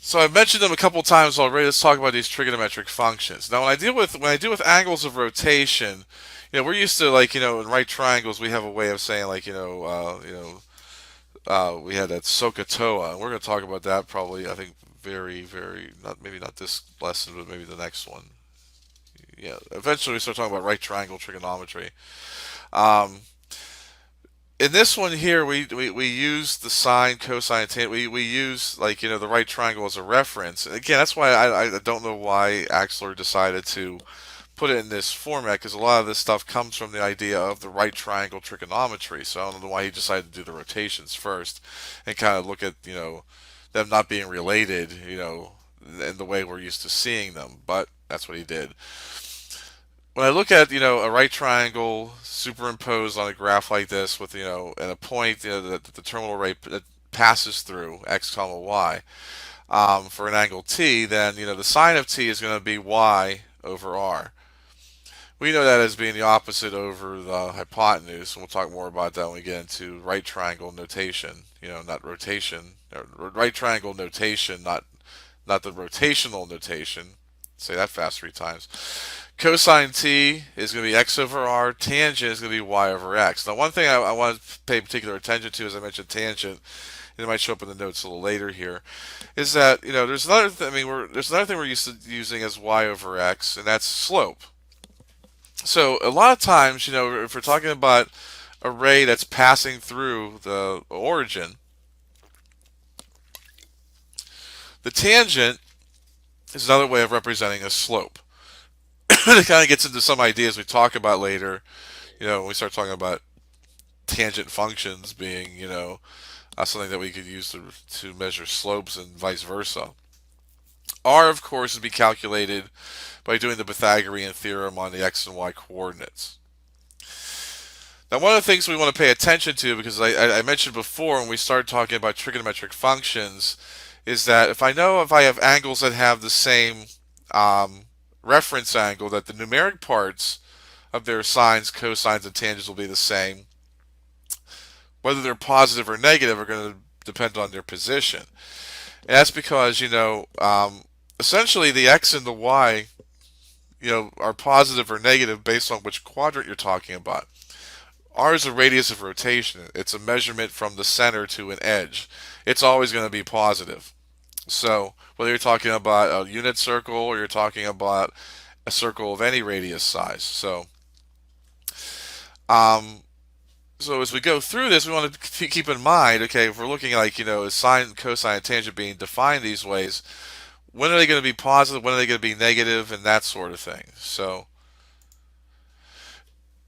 So I've mentioned them a couple times already. Let's talk about these trigonometric functions. Now, when I deal with angles of rotation, we're used to, like, in right triangles we have a way of saying, like, we had that SOHCAHTOA, and we're going to talk about that probably, I think, very, very, not maybe not this lesson, but maybe the next one. Yeah, eventually we start talking about right triangle trigonometry. Um, in this one here, we use the sine, cosine, tan. We use, like, the right triangle as a reference. And again, that's why I don't know why Axler decided to put it in this format, because a lot of this stuff comes from the idea of the right triangle trigonometry. So I don't know why he decided to do the rotations first and kind of look at, them not being related, in the way we're used to seeing them. But that's what he did. When I look at, a right triangle superimposed on a graph like this with, and a point, that the terminal rate that passes through x comma y, for an angle t, then, the sine of t is going to be y over r. We know that as being the opposite over the hypotenuse, and we'll talk more about that when we get into right triangle notation. Not rotation, or right triangle notation, not the rotational notation. Say that fast 3 times. Cosine t is going to be x over r. Tangent is going to be y over x. Now, one thing I want to pay particular attention to, as I mentioned, tangent, and it might show up in the notes a little later here, is that, there's another there's another thing we're used to using as y over x, and that's slope. So a lot of times, if we're talking about a ray that's passing through the origin, the tangent is another way of representing a slope. It kind of gets into some ideas we talk about later, when we start talking about tangent functions being, something that we could use to measure slopes and vice versa. R, of course, would be calculated by doing the Pythagorean theorem on the x and y coordinates. Now, one of the things we want to pay attention to, because I mentioned before when we started talking about trigonometric functions, is that if I have angles that have the same reference angle, that the numeric parts of their sines, cosines, and tangents will be the same. Whether they're positive or negative are going to depend on their position. And that's because, essentially the x and the y, are positive or negative based on which quadrant you're talking about. R is a radius of rotation. It's a measurement from the center to an edge. It's always going to be positive. So whether you're talking about a unit circle or you're talking about a circle of any radius size. Um, so as we go through this, we want to keep in mind, okay, if we're looking at, like, sine, cosine, and tangent being defined these ways, when are they going to be positive? When are they going to be negative? And that sort of thing. So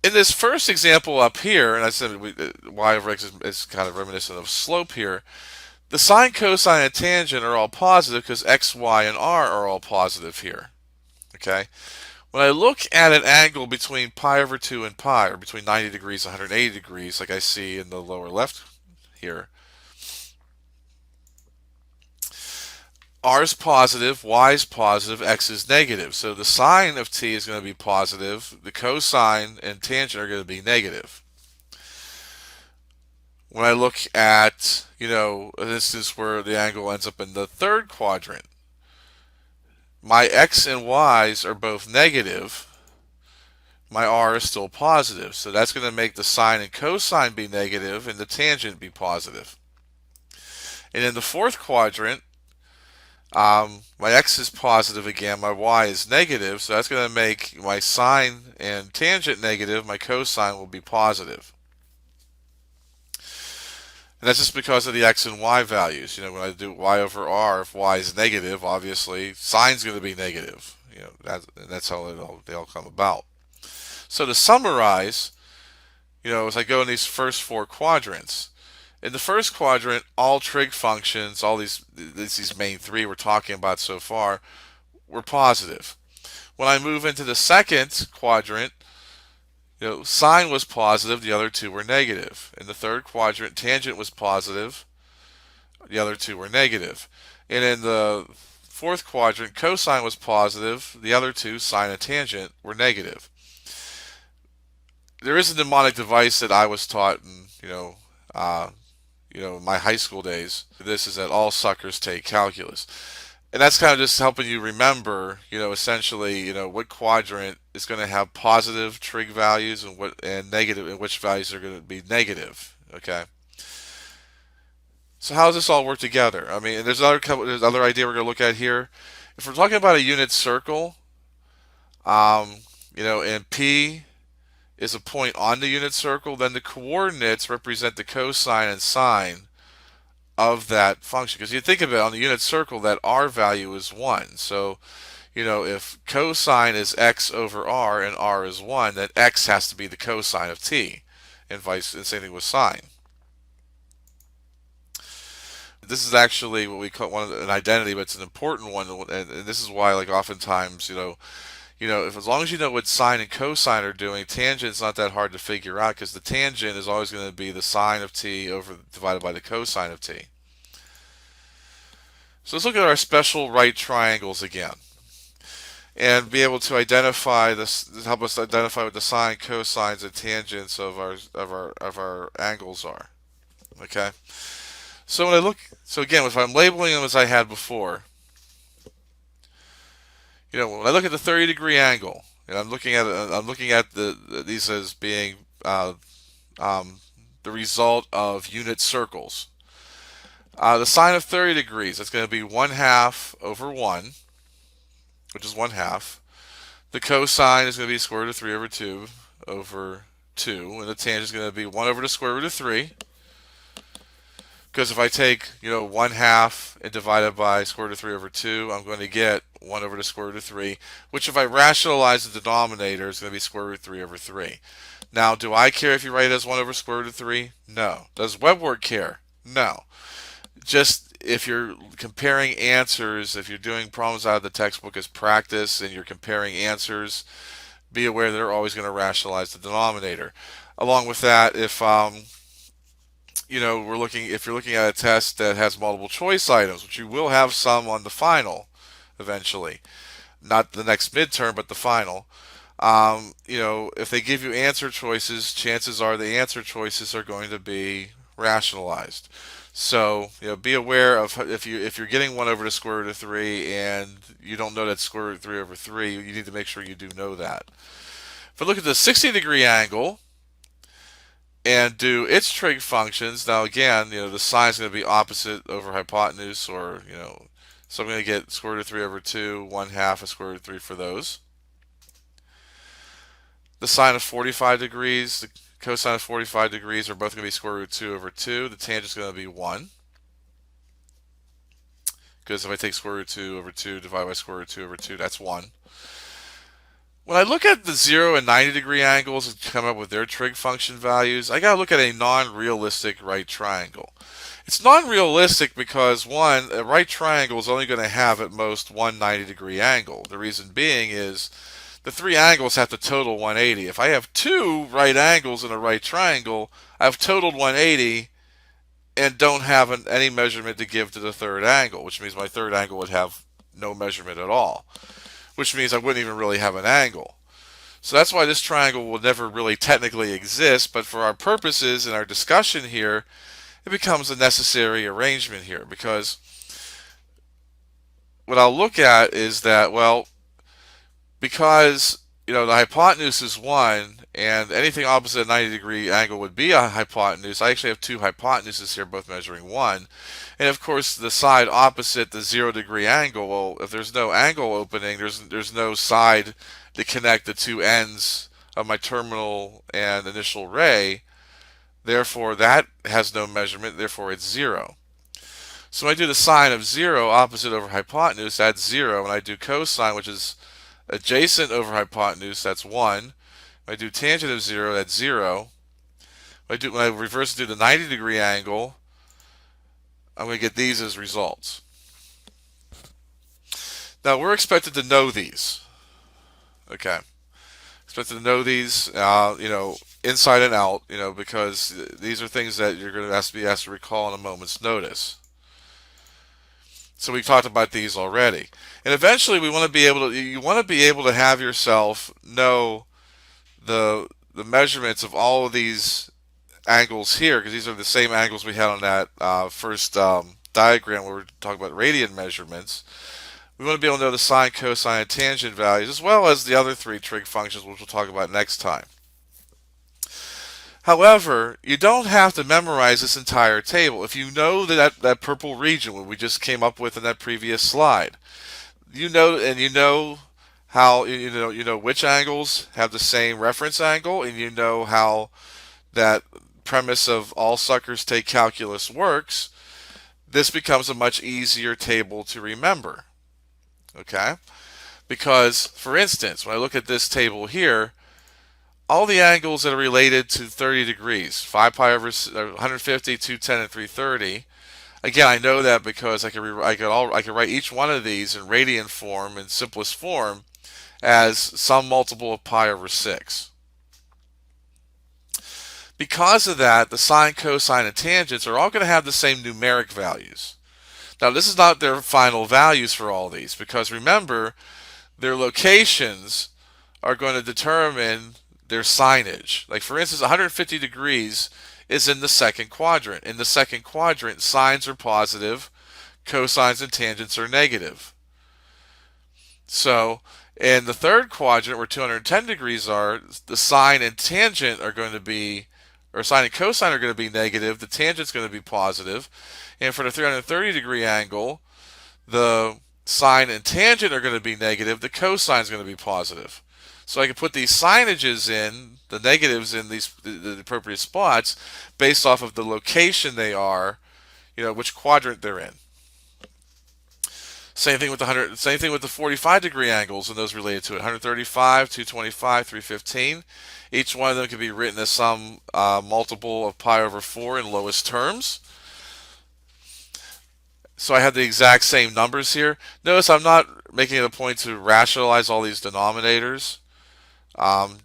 in this first example up here, and I said y over x is kind of reminiscent of slope here, the sine, cosine, and tangent are all positive because x, y, and r are all positive here. Okay? When I look at an angle between pi over 2 and pi, or between 90 degrees and 180 degrees, like I see in the lower left here, r is positive, y is positive, x is negative. So the sine of t is going to be positive, the cosine and tangent are going to be negative. When I look at, an instance where the angle ends up in the third quadrant, my x and y's are both negative, my r is still positive. So that's going to make the sine and cosine be negative and the tangent be positive. And in the fourth quadrant, my x is positive again, my y is negative, so that's going to make my sine and tangent negative, my cosine will be positive. And that's just because of the x and y values. When I do y over r, if y is negative, obviously sine's going to be negative. That's how they all come about. So to summarize, as I go in these first 4 quadrants, in the first quadrant, all trig functions, all these main 3 we're talking about so far, were positive. When I move into the second quadrant, sine was positive, the other 2 were negative. In the third quadrant, tangent was positive, the other 2 were negative. And in the fourth quadrant, cosine was positive, the other 2, sine and tangent, were negative. There is a mnemonic device that I was taught in, my high school days. This is that all suckers take calculus. And that's kind of just helping you remember, essentially, what quadrant is going to have positive trig values and negative, and which values are going to be negative. Okay. So how does this all work together? I mean, there's another idea we're going to look at here. If we're talking about a unit circle, and P is a point on the unit circle, then the coordinates represent the cosine and sine of that function. Because you think of it on the unit circle, that R value is 1. So, if cosine is x over r and r is 1, then x has to be the cosine of t, and same thing with sine. This is actually what we call an identity, but it's an important one, and this is why, like, oftentimes, if as long as you know what sine and cosine are doing, tangent's not that hard to figure out, because the tangent is always going to be the sine of t divided by the cosine of t. So let's look at our special right triangles again, and be able to identify this. Help us identify what the sine, cosines, and tangents of our angles are. Okay. So again, if I'm labeling them as I had before, when I look at the 30-degree angle, and I'm looking at these as being the result of unit circles. The sine of 30 degrees, that's going to be 1/2 over 1, which is 1/2. The cosine is going to be square root of 3 over 2 over 2, and the tangent is going to be 1 over the square root of 3. Because if I take 1/2 and divide it by square root of 3 over 2, I'm going to get 1 over the square root of 3, which if I rationalize the denominator is going to be square root of 3 over 3. Now, do I care if you write it as 1 over square root of 3? No. Does WebWork care? No. Just if you're comparing answers, if you're doing problems out of the textbook as practice and you're comparing answers, be aware that they're always going to rationalize the denominator. Along with that, if if you're looking at a test that has multiple choice items, which you will have some on the final eventually, not the next midterm, but the final. If they give you answer choices, chances are the answer choices are going to be rationalized. So, be aware of if you're getting 1 over the square root of 3 and you don't know that square root of 3 over 3, you need to make sure you do know that. If I look at the 60-degree angle and do its trig functions, now again, the sine is going to be opposite over hypotenuse, or, so I'm going to get square root of 3 over 2, 1/2 of square root of 3 for those. The sine of 45 degrees, the cosine of 45 degrees are both going to be square root of 2 over 2. The tangent is going to be 1. Because if I take square root of 2 over 2 divided by square root of 2 over 2, that's 1. When I look at the 0 and 90-degree angles and come up with their trig function values, I got to look at a non-realistic right triangle. It's non-realistic because, one, a right triangle is only going to have at most one 90-degree angle. The reason being is the three angles have to total 180. If I have two right angles in a right triangle, I've totaled 180 and don't have any measurement to give to the third angle, which means my third angle would have no measurement at all, which means I wouldn't even really have an angle. So that's why this triangle will never really technically exist, but for our purposes in our discussion here, it becomes a necessary arrangement here, because what I'll look at is that, well, because the hypotenuse is 1 and anything opposite a 90-degree angle would be a hypotenuse, I actually have two hypotenuses here both measuring 1. And of course the side opposite the 0-degree angle, well, if there's no angle opening, there's no side to connect the two ends of my terminal and initial ray. Therefore that has no measurement, therefore it's 0. So when I do the sine of 0 opposite over hypotenuse, that's 0. When I do cosine, which is adjacent over hypotenuse, that's 1. When I do tangent of 0, that's 0. When I reverse and do the 90-degree angle, I'm going to get these as results. Now we're expected to know these. Okay. Expected to know these, inside and out, because these are things that you're going to be asked to recall in a moment's notice. So we've talked about these already. And eventually you want to be able to have yourself know the measurements of all of these angles here, because these are the same angles we had on that first diagram where we're talking about radian measurements. We want to be able to know the sine, cosine, and tangent values, as well as the other three trig functions, which we'll talk about next time. However, you don't have to memorize this entire table. If you know that purple region, what we just came up with in that previous slide, you know how you know which angles have the same reference angle, and you know how that premise of all suckers take calculus works. This becomes a much easier table to remember. Okay? Because, for instance, when I look at this table here, all the angles that are related to 30 degrees, 5 pi over 150, 210, and 330. Again, I know that because I could write each one of these in radian form, in simplest form, as some multiple of pi over 6. Because of that, the sine, cosine, and tangents are all going to have the same numeric values. Now, this is not their final values for all these, because remember, their locations are going to determine their signage. Like, for instance, 150 degrees is in the second quadrant. In the second quadrant, sines are positive, cosines and tangents are negative. So, in the third quadrant, where 210 degrees are, the sine and tangent are going to be, or sine and cosine are going to be negative, the tangent's going to be positive. And for the 330 degree angle, the sine and tangent are going to be negative, the cosine is going to be positive. So I can put these signages in, the negatives in the appropriate spots, based off of the location they are, which quadrant they're in. Same thing with the 45 degree angles and those related to it. 135, 225, 315. Each one of them can be written as some multiple of pi over 4 in lowest terms. So I have the exact same numbers here. Notice I'm not making it a point to rationalize all these denominators.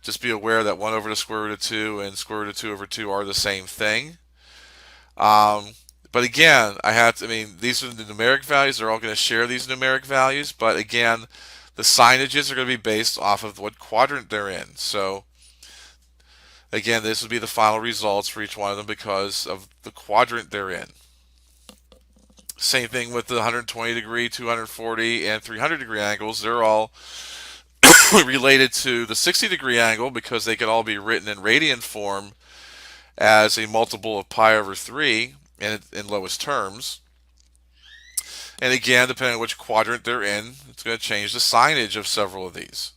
Just be aware that 1 over the square root of 2 and square root of 2 over 2 are the same thing. But again, these are the numeric values. They're all going to share these numeric values. But again, the signages are going to be based off of what quadrant they're in. So again, this would be the final results for each one of them because of the quadrant they're in. Same thing with the 120 degree, 240, and 300 degree angles. They're all related to the 60 degree angle because they can all be written in radian form as a multiple of pi over 3 in lowest terms. And again, depending on which quadrant they're in, it's going to change the signage of several of these.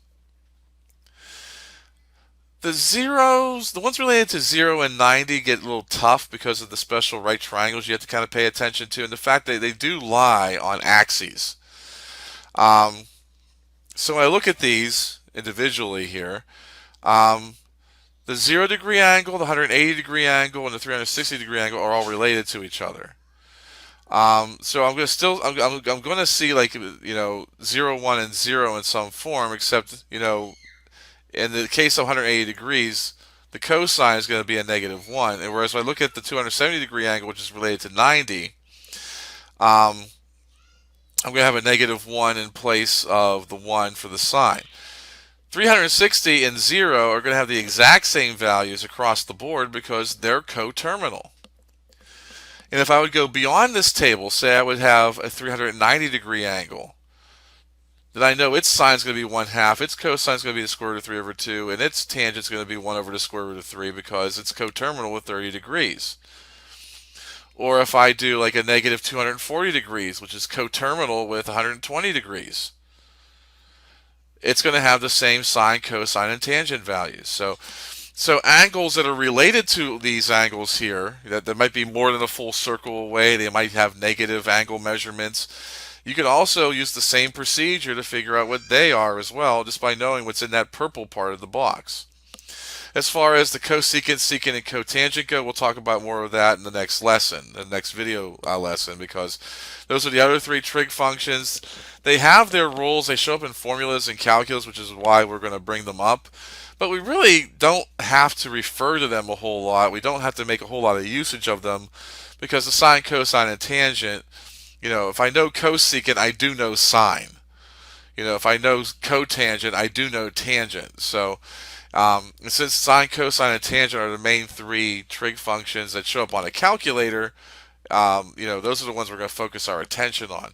The zeros, the ones related to 0 and 90 get a little tough because of the special right triangles you have to kind of pay attention to, and the fact that they do lie on axes. So when I look at these individually here, the 0 degree angle, the 180 degree angle, and the 360 degree angle are all related to each other. So I'm going to see 0, 1, and 0 in some form, except in the case of 180 degrees, the cosine is going to be a negative 1, and whereas when I look at the 270 degree angle, which is related to 90, I'm going to have a negative 1 in place of the 1 for the sine. 360 and 0 are going to have the exact same values across the board because they're coterminal. And if I would go beyond this table, say I would have a 390 degree angle, then I know its sine is going to be 1/2, its cosine is going to be the square root of 3 over 2, and its tangent is going to be 1 over the square root of 3 because it's coterminal with 30 degrees. Or if I do like a negative 240 degrees, which is coterminal with 120 degrees, it's going to have the same sine, cosine, and tangent values. So angles that are related to these angles here, that might be more than a full circle away, they might have negative angle measurements. You can also use the same procedure to figure out what they are as well, just by knowing what's in that purple part of the box. As far as the cosecant, secant, and cotangent go, we'll talk about more of that in the next lesson, the next video lesson, because those are the other three trig functions. They have their rules. They show up in formulas and calculus, which is why we're going to bring them up. But we really don't have to refer to them a whole lot. We don't have to make a whole lot of usage of them because the sine, cosine, and tangent, if I know cosecant, I do know sine. If I know cotangent, I do know tangent. So And since sine, cosine, and tangent are the main three trig functions that show up on a calculator, those are the ones we're going to focus our attention on.